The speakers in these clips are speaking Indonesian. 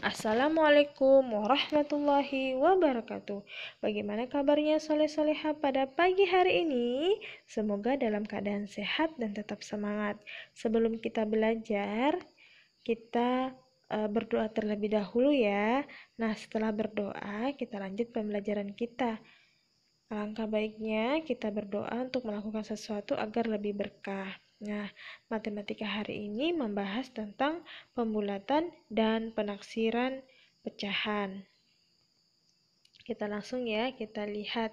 Assalamualaikum warahmatullahi wabarakatuh. Bagaimana kabarnya soleh-soleha pada pagi hari ini? Semoga dalam keadaan sehat dan tetap semangat. Sebelum kita belajar, kita berdoa terlebih dahulu ya. Nah, setelah berdoa, kita lanjut pembelajaran kita. Alangkah baiknya kita berdoa untuk melakukan sesuatu agar lebih berkah. Nah, matematika hari ini membahas tentang pembulatan dan penaksiran pecahan. Kita langsung ya, kita lihat.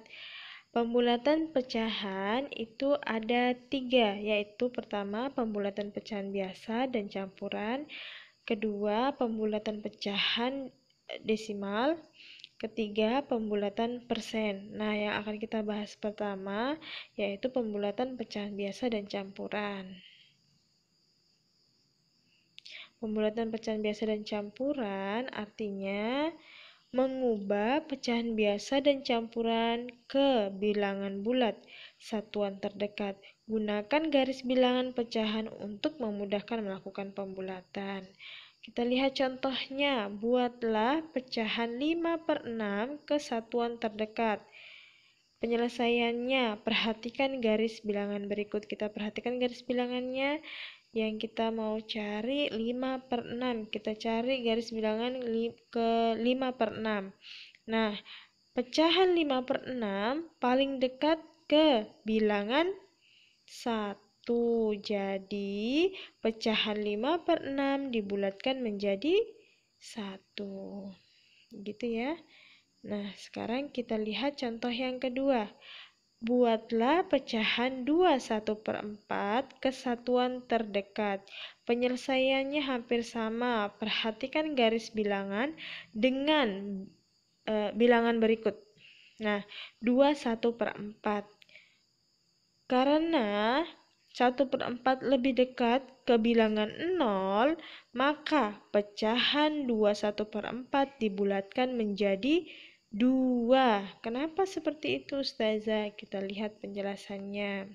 Pembulatan pecahan itu ada 3, yaitu pertama pembulatan pecahan biasa dan campuran, kedua pembulatan pecahan desimal, ketiga pembulatan persen. Nah, yang akan kita bahas pertama yaitu pembulatan pecahan biasa dan campuran. Pembulatan pecahan biasa dan campuran artinya mengubah pecahan biasa dan campuran ke bilangan bulat, satuan terdekat. Gunakan garis bilangan pecahan untuk memudahkan melakukan pembulatan. Kita lihat contohnya, buatlah pecahan 5/6 ke satuan terdekat. Penyelesaiannya, perhatikan garis bilangan berikut. Kita perhatikan garis bilangannya. Yang kita mau cari 5/6. Kita cari garis bilangan ke 5/6. Nah, pecahan 5/6 paling dekat ke bilangan 1. Jadi, pecahan 5/6 dibulatkan menjadi 1. Gitu ya. Nah, sekarang kita lihat contoh yang kedua. Buatlah pecahan 21/4 ke satuan terdekat. Penyelesaiannya hampir sama. Perhatikan garis bilangan dengan bilangan berikut. Nah, 21/4. Karena 1/4 lebih dekat ke bilangan 0, maka pecahan 21/4 dibulatkan menjadi 2. Kenapa seperti itu, Ustazah? Kita lihat penjelasannya.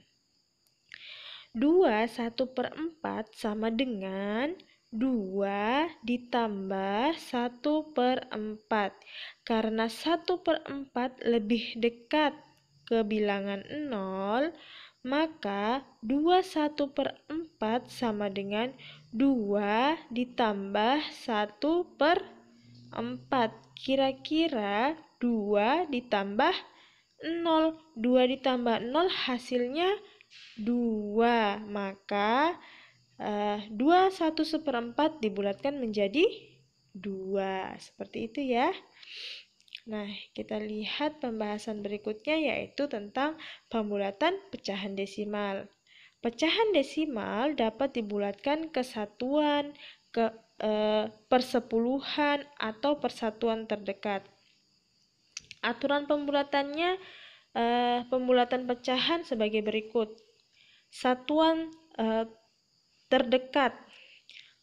2 1/4 sama dengan 2 ditambah 1/4. Karena 1/4 lebih dekat ke bilangan 0, maka 2 1/4 sama dengan 2 ditambah 1/4. Kira-kira 2 ditambah 0. 2 ditambah 0 hasilnya 2. Maka 2 1/4 dibulatkan menjadi 2. Seperti itu ya. Nah, kita lihat pembahasan berikutnya yaitu tentang pembulatan pecahan desimal. Pecahan desimal dapat dibulatkan ke satuan, ke persepuluhan, atau persatuan terdekat. Aturan pembulatannya, pembulatan pecahan sebagai berikut. Satuan terdekat.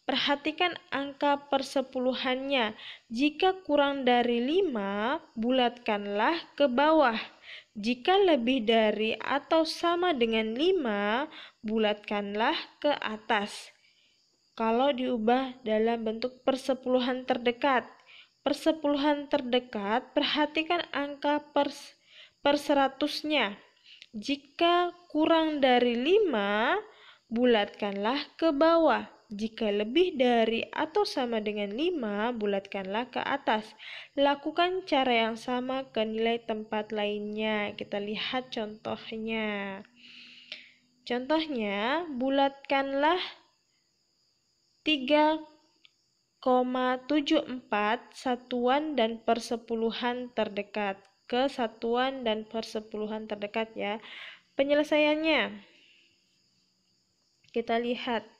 Perhatikan angka persepuluhannya. Jika kurang dari 5, bulatkanlah ke bawah. Jika lebih dari atau sama dengan 5, bulatkanlah ke atas. Kalau diubah dalam bentuk persepuluhan terdekat. Persepuluhan terdekat, perhatikan angka per 100-nya. Jika kurang dari 5, bulatkanlah ke bawah. Jika lebih dari atau sama dengan 5, bulatkanlah ke atas. Lakukan cara yang sama ke nilai tempat lainnya. Kita lihat contohnya. Contohnya, bulatkanlah 3,74 satuan dan persepuluhan terdekat ke satuan dan persepuluhan terdekat ya. Penyelesaiannya, kita lihat.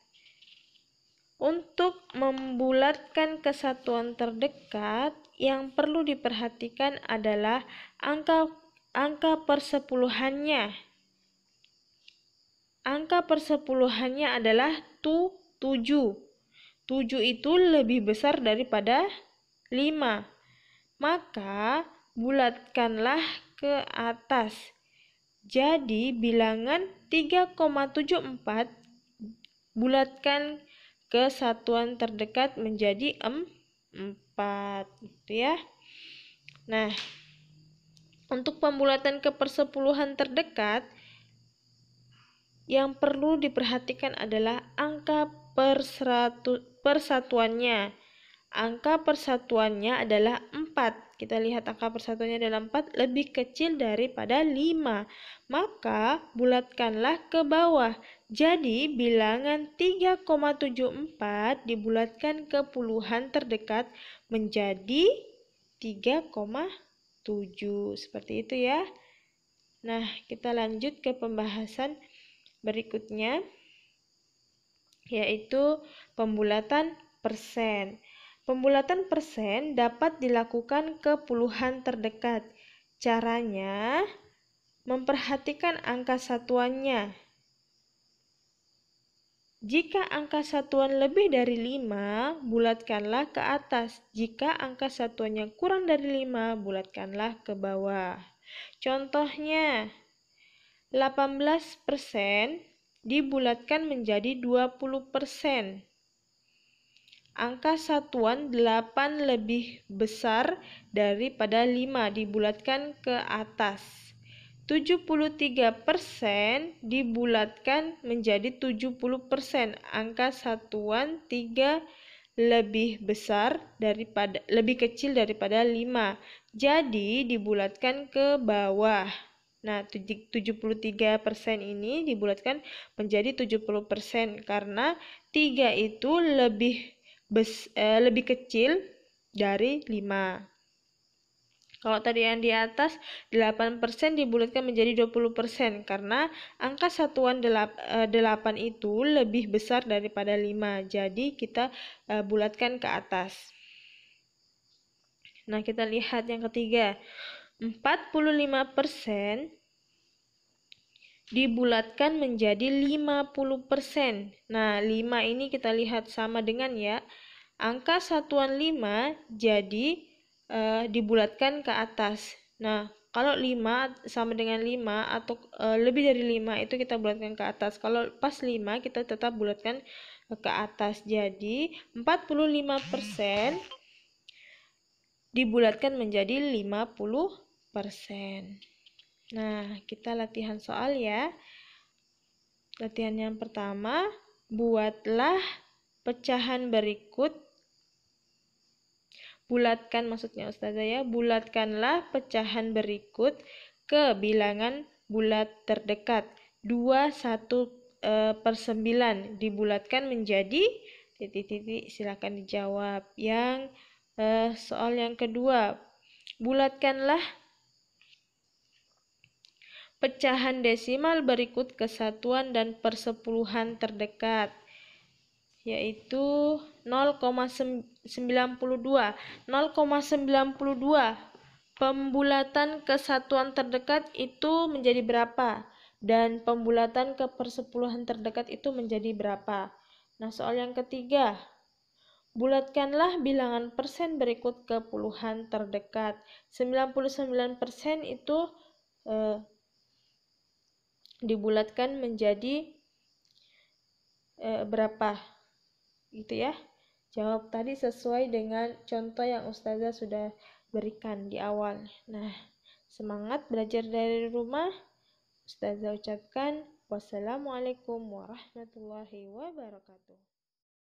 Untuk membulatkan ke satuan terdekat, yang perlu diperhatikan adalah angka persepuluhannya. Angka persepuluhannya adalah 7. 7 itu lebih besar daripada 5. Maka bulatkanlah ke atas. Jadi bilangan 3,74 bulatkan ke satuan terdekat menjadi 4. gitu ya. Nah, untuk pembulatan ke persepuluhan terdekat, yang perlu diperhatikan adalah angka persatuannya. Angka persatuannya adalah 4. Kita lihat angka persatuannya adalah 4, lebih kecil daripada 5. Maka bulatkanlah ke bawah. Jadi bilangan 3,74 dibulatkan ke puluhan terdekat menjadi 3,7. Seperti itu ya. Nah, kita lanjut ke pembahasan berikutnya, yaitu pembulatan persen. Pembulatan persen dapat dilakukan ke puluhan terdekat. Caranya, memperhatikan angka satuannya. Jika angka satuan lebih dari 5, bulatkanlah ke atas. Jika angka satuannya kurang dari 5, bulatkanlah ke bawah. Contohnya, 18% dibulatkan menjadi 20%. Angka satuan 8 lebih besar daripada 5 dibulatkan ke atas. 73% dibulatkan menjadi 70%. Angka satuan 3 lebih kecil daripada 5. Jadi dibulatkan ke bawah. Nah, 73% ini dibulatkan menjadi 70% karena 3 itu lebih kecil dari 5. Kalau tadi yang di atas 8% dibulatkan menjadi 20% karena angka satuan 8 itu lebih besar daripada 5. Jadi kita bulatkan ke atas. Nah, kita lihat yang ketiga. 45% dibulatkan menjadi 50%. Nah, 5 ini kita lihat sama dengan ya. Angka satuan 5 jadi dibulatkan ke atas. Nah, kalau 5 sama dengan 5 atau lebih dari 5 itu kita bulatkan ke atas. Kalau pas 5 kita tetap bulatkan ke atas. Jadi 45% dibulatkan menjadi 50%. Nah, kita latihan soal ya. Latihan yang pertama, buatlah pecahan berikut. Bulatkan maksudnya Ustazah ya. Bulatkanlah pecahan berikut ke bilangan bulat terdekat. 21/9 dibulatkan menjadi titik-titik, silakan dijawab. Yang soal yang kedua, bulatkanlah pecahan desimal berikut ke satuan dan persepuluhan terdekat, yaitu 0,92. 0,92 pembulatan ke satuan terdekat itu menjadi berapa? Dan pembulatan ke persepuluhan terdekat itu menjadi berapa? Nah, soal yang ketiga, bulatkanlah bilangan persen berikut ke puluhan terdekat. 99% itu dibulatkan menjadi berapa? Gitu ya. Jawab tadi sesuai dengan contoh yang Ustazah sudah berikan di awal. Nah, semangat belajar dari rumah. Ustazah ucapkan wassalamualaikum warahmatullahi wabarakatuh.